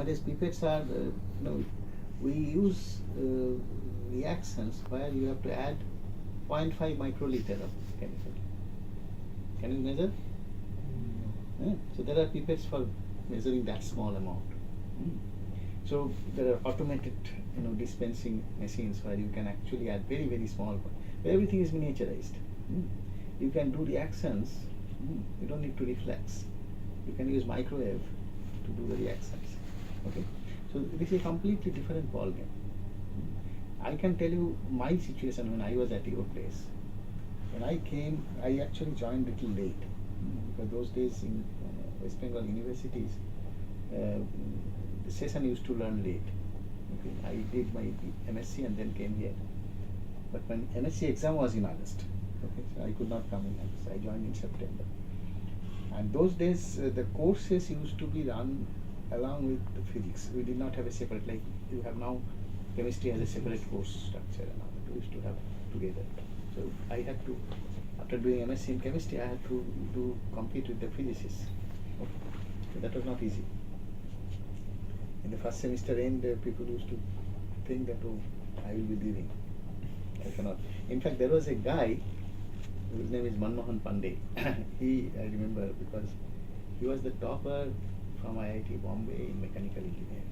nowadays pipettes are, we use reactions where you have to add 0.5 microliter of chemical. Can you measure? Yeah. So there are pipettes for measuring that small amount. So there are automated, dispensing machines where you can actually add very, very small, where everything is miniaturized. You can do reactions. You don't need to reflex. You can use microwave to do the reactions. Okay. So this is a completely different ballgame. I can tell you my situation when I was at your place. When I came, I actually joined a little late, because those days in West Bengal universities, the session used to learn late. Okay. I did my MSc and then came here. But when MSc exam was in August, okay, so I could not come in August. I joined in September. And those days, the courses used to be run along with the physics. We did not have a separate, like you have now, chemistry has a separate course structure and all that. We used to have together. So I had to, after doing MSc in chemistry, I had to compete with the physicists. Okay. So that was not easy. In the first semester end, people used to think that, oh, I will be leaving. I cannot. In fact, there was a guy whose name is Manmohan Pandey. I remember, because he was the topper from IIT Bombay in mechanical engineering,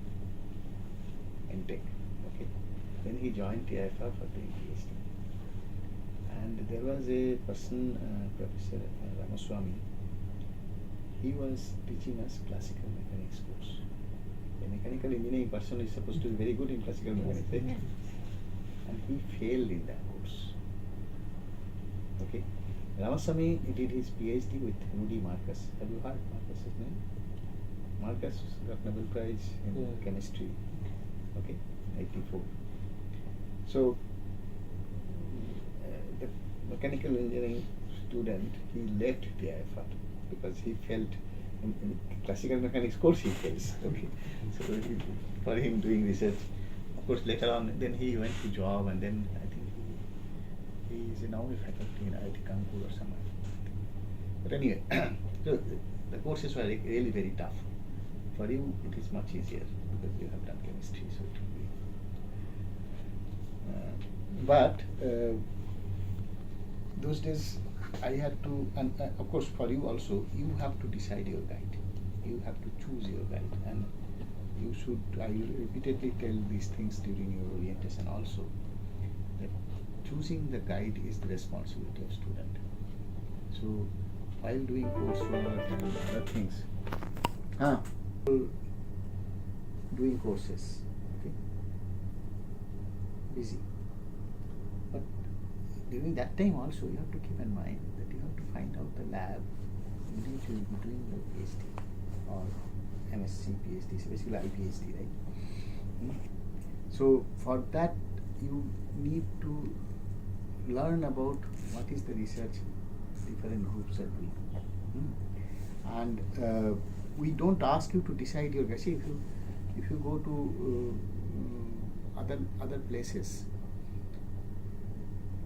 MTech. Okay. Then he joined TIFR for doing PhD. And there was a person, Professor Ramaswamy. He was teaching us classical mechanics course. A mechanical engineering person is supposed to be very good in classical mechanics, right? Yes. And he failed in that course. Okay. Ramaswamy did his PhD with Rudy Marcus. Have you heard Marcus's name? Marcus got Nobel Prize in chemistry. Okay, 1984. So the mechanical engineering student, he left TIFR because he felt in classical mechanics course he fails. Okay, so for him doing research, of course later on, then he went to job, and then I think he is now a faculty in IIT Kanpur or somewhere. But anyway, so the courses were really very tough. For you, it is much easier because you have done chemistry, so it will be. Those days I had to, and of course for you also, you have to decide your guide. You have to choose your guide, and you should. I will repeatedly tell these things during your orientation also, that choosing the guide is the responsibility of student. So while doing coursework and other things, doing courses, okay, busy. But during that time also, you have to keep in mind that you have to find out the lab in which you will be doing your PhD or MSc, PhD, so basically IPhD, right? So for that, you need to learn about what is the research different groups are doing. And we don't ask you to decide your guide. See, if you go to other places,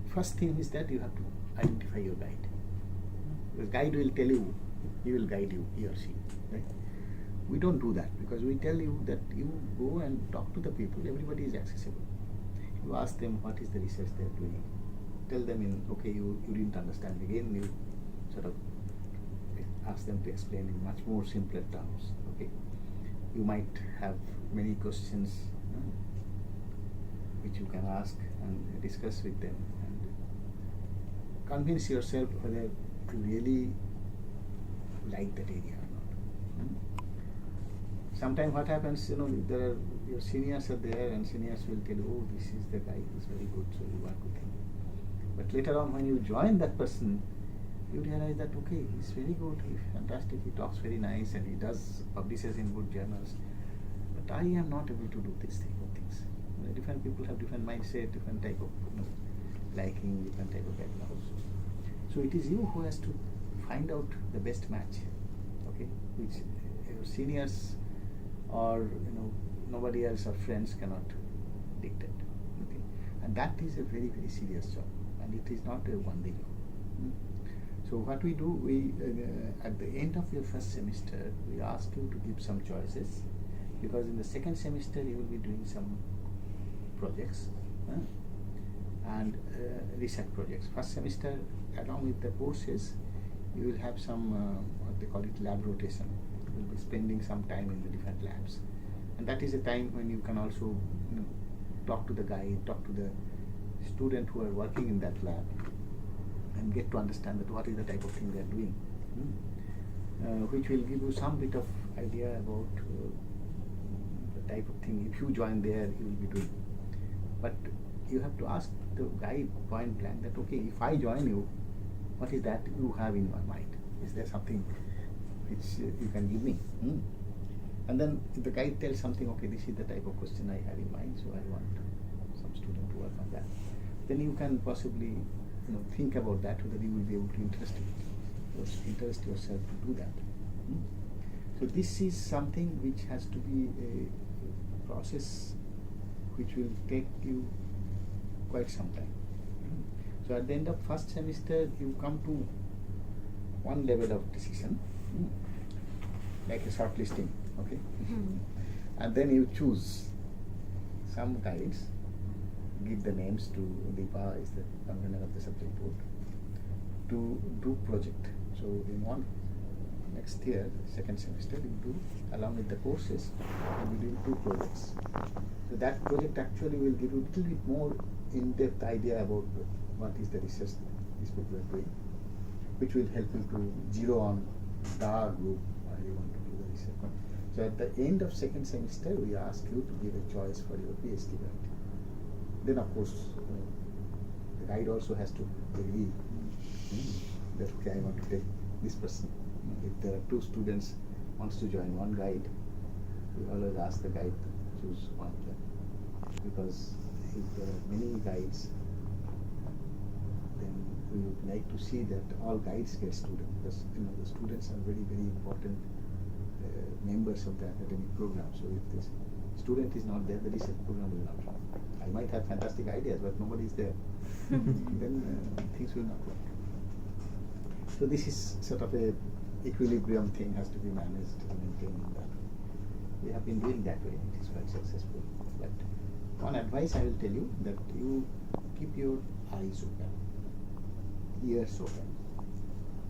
first thing is that you have to identify your guide. The guide will tell you, he will guide you, he or she. Right? We don't do that, because we tell you that you go and talk to the people. Everybody is accessible. You ask them what is the research they are doing. Tell them okay, you didn't understand. Again, you sort of ask them to explain in much more simpler terms. Okay, you might have many questions which you can ask and discuss with them, and convince yourself whether you really like that area or not. Sometimes what happens, there are your seniors are there, and seniors will tell you, oh, this is the guy who is very good, so you want to think. But later on, when you join that person, you realize that, okay, he's very good, he's fantastic, he talks very nice, and he publishes in good journals. But I am not able to do these things. Different people have different mindset, different type of liking, different type of backgrounds. So it is you who has to find out the best match, okay, which your seniors or nobody else or friends cannot dictate. Okay, and that is a very, very serious job, and it is not a one-day job. So what we do, at the end of your first semester, we ask you to give some choices. because in the second semester you will be doing some projects and research projects. First semester, along with the courses, you will have some what they call it lab rotation. You will be spending some time in the different labs, and that is a time when you can also talk to the guide, talk to the student who are working in that lab, and get to understand that what is the type of thing they are doing, which will give you some bit of idea about the type of thing. If you join there, you will be doing. But you have to ask the guide point blank that, okay, if I join you, what is that you have in your mind? Is there something which you can give me? And then if the guide tells something, okay, this is the type of question I have in mind, so I want some student to work on that. Then you can possibly think about that, whether you will be able to interest yourself to do that. So this is something which has to be a process which will take you quite some time. So at the end of first semester, you come to one level of decision, like a shortlisting, okay? And then you choose some guides, give the names to Deepa, is the convener of the subject board, to do project. So in one next year, second semester, you do, along with the courses, you will do 2 projects. So that project actually will give you a little bit more in-depth idea about what is the research these people are doing, which will help you to zero on the group where you want to do the research. So at the end of second semester, we ask you to give a choice for your PhD guide. Then of course, the guide also has to agree that, okay, I want to take this person. If there are 2 students wants to join one guide, we always ask the guide to choose one of them. Because if there are many guides, then we would like to see that all guides get students, because the students are very, very important members of the academic program. So if this student is not there, the research program will not run. I might have fantastic ideas, but nobody is there. Then things will not work. So this is sort of a equilibrium thing has to be managed and maintained. We have been doing that way. It is quite successful. But one advice I will tell you, that you keep your eyes open, ears open,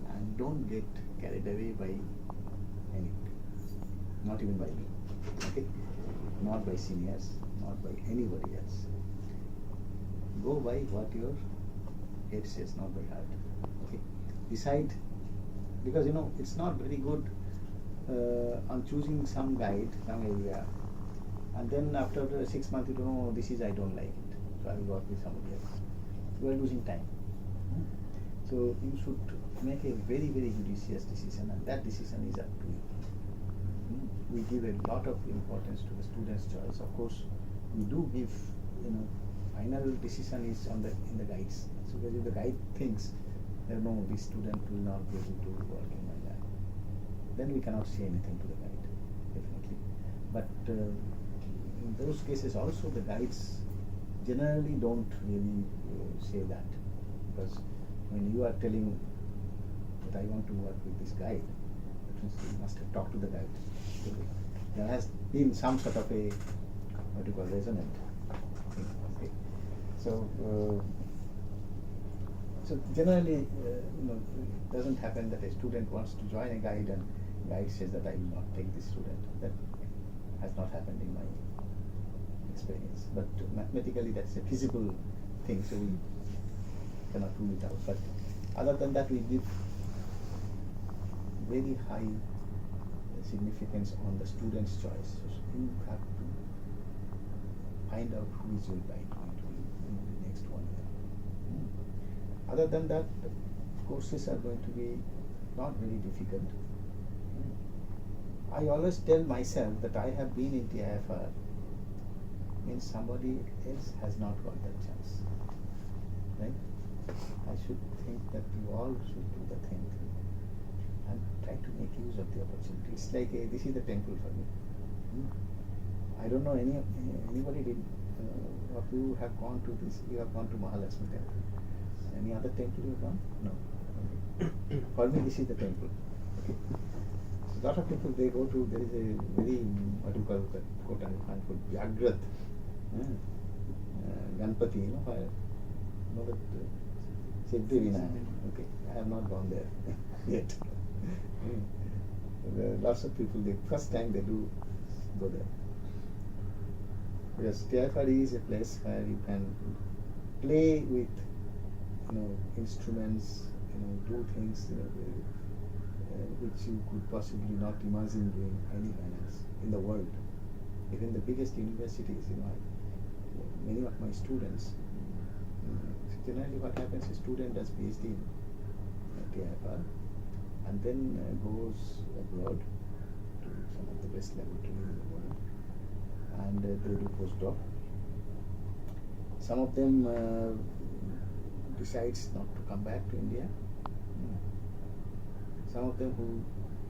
and don't get carried away by anything. Not even by me. Okay? Not by seniors, not by anybody else. Go by what your head says, not by heart. Okay? Decide, because it's not very good on choosing some guide, some area, and then after 6 months you don't know, I don't like it, so I will work with somebody else. You are losing time. So you should make a very, very judicious decision, and that decision is up to you. We give a lot of importance to the student's choice. Of course, we do give, final decision is in the guides. So if the guide thinks that no, this student will not be able to work in my lab, then we cannot say anything to the guide, definitely. But in those cases also, the guides generally don't really say that, because when you are telling that I want to work with this guide, that means you must have talked to the guide. So there has been some sort of a resonant thing. Okay. So generally, it doesn't happen that a student wants to join a guide and guide says that I will not take this student. That has not happened in my experience. But mathematically, that's a feasible thing, so we cannot rule it out. But other than that, we give very high significance on the student's choice. So you have to find out who is your guide going to be in the next 1 year. Other than that, the courses are going to be not very difficult. I always tell myself that I have been in TIFR means somebody else has not got that chance. Right? I should think that you all should do the thing and try to make use of the opportunity. It's like this is the temple for me. I don't know anybody did of you have gone to this. You have gone to Mahalakshmi temple. Any other temple you have gone? No. For me, this is the temple. Okay. lot of people, they go to, there is a very, what do you call that, quote unquote, Jagrat, Ganpati, where, that Siddhi Vinayak. Okay, I have not gone there yet. There are lots of people, the first time they do go there. Because TIFR is a place where you can play with, instruments, do things, which you could possibly not imagine doing anywhere else in the world. Even the biggest universities, many of my students, generally what happens, a student does PhD in TIFR and then goes abroad to some of the best laboratories in the world, and they do postdoc. Some of them decides not to come back to India. Some of them who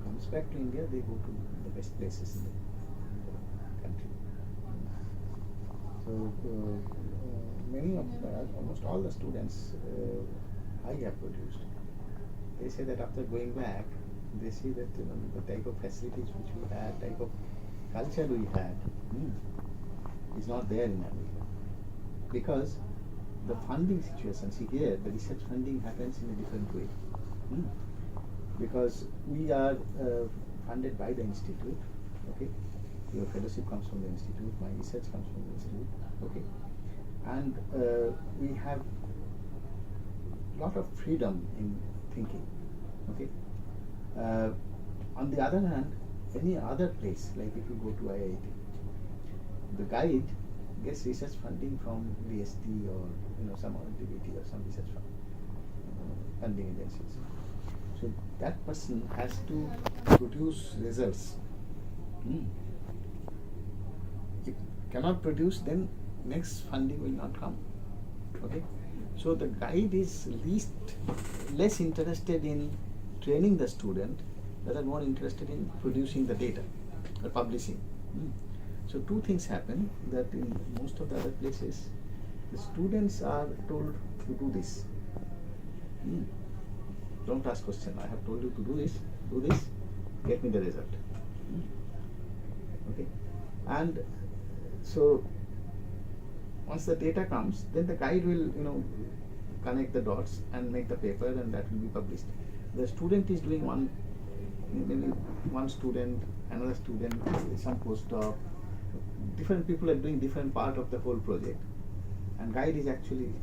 comes back to India, they go to the best places in the country. So many of, almost all the students I have produced, they say that after going back, they see that the type of facilities which we had, type of culture we had, is not there in America. Because the funding situation, see here, the research funding happens in a different way. Because we are funded by the institute, okay? Your fellowship comes from the institute, my research comes from the institute, okay? And we have a lot of freedom in thinking, okay? On the other hand, any other place, like if you go to IIT, the guide gets research funding from VST or some other DBT or some research funding agencies. So that person has to produce results. If cannot produce, then next funding will not come. Okay, so the guide is less interested in training the student, rather more interested in producing the data or publishing. So two things happen, that in most of the other places, the students are told to do this. Don't ask question. I have told you to do this, get me the result. Okay, and so once the data comes, then the guide will connect the dots and make the paper, and that will be published. The student is doing maybe one student, another student, some postdoc. Different people are doing different part of the whole project, and guide is actually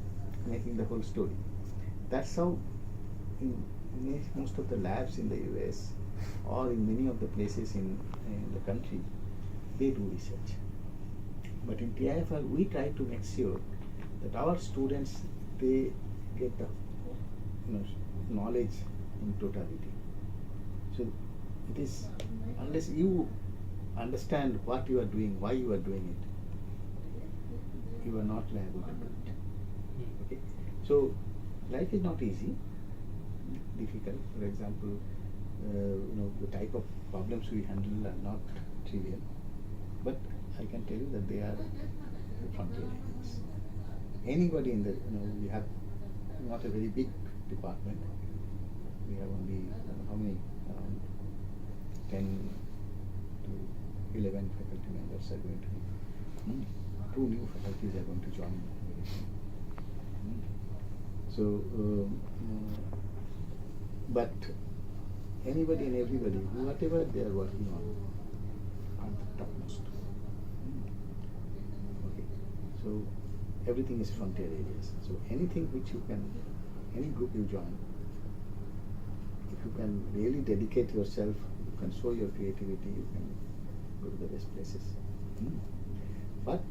making the whole story. That's how in most of the labs in the US or in many of the places in the country, they do research. But in TIFR, we try to make sure that our students, they get the knowledge in totality. So it is, unless you understand what you are doing, why you are doing it, you are not liable to do it. Okay, so life is not easy, difficult. For example, the type of problems we handle are not trivial, but I can tell you that they are the frontier areas. Anybody in the, we have not a very big department. We have only, how many, around 10 to 11 faculty members are going to be. 2 new faculties are going to join very soon. So, but anybody and everybody, whatever they are working on, are the topmost. Okay, so everything is frontier areas. So anything which you can, any group you join, if you can really dedicate yourself, you can show your creativity, you can go to the best places. But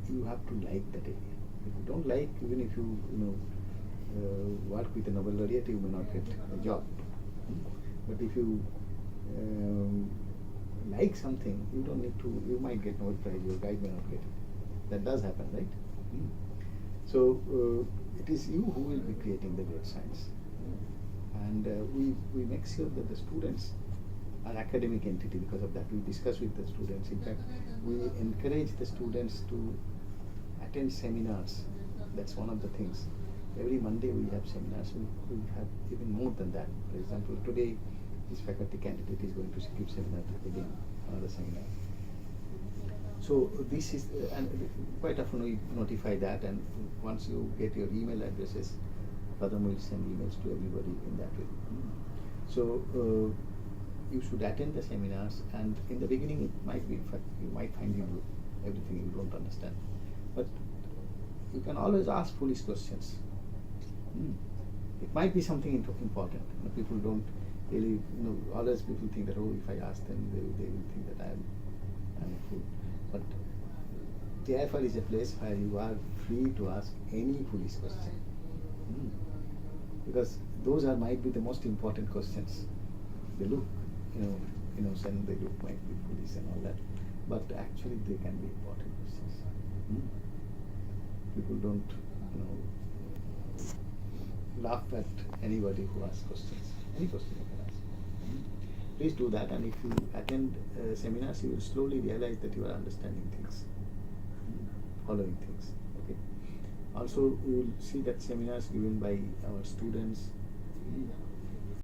you have to like that area. If you don't like, even if you work with a Nobel laureate, you may not get a job. But if you like something, you don't need to, you might get Nobel Prize, your guide may not get it. That does happen, right? So it is you who will be creating the great science. And we make sure that the students are academic entity. Because of that, we discuss with the students. In fact, we encourage the students to attend seminars. That's one of the things. Every Monday we have seminars. We have even more than that. For example, today this faculty candidate is going to give seminar again, another seminar. So this is, and quite often we notify that, and once you get your email addresses, Padam will send emails to everybody in that way. So you should attend the seminars, and in the beginning it might be, in fact, you might find everything you don't understand, but you can always ask foolish questions. It might be something important. People don't really, always people think that, oh, if I ask them, they will think that I'm a fool. But TIFR is a place where you are free to ask any foolish question. Because those might be the most important questions. They look, innocent, they look might be foolish and all that, but actually they can be important questions. People don't, laugh at anybody who asks questions. Any question you can ask. Please do that, and if you attend seminars, you will slowly realize that you are understanding things, following things. Okay. Also, you will see that seminars given by our students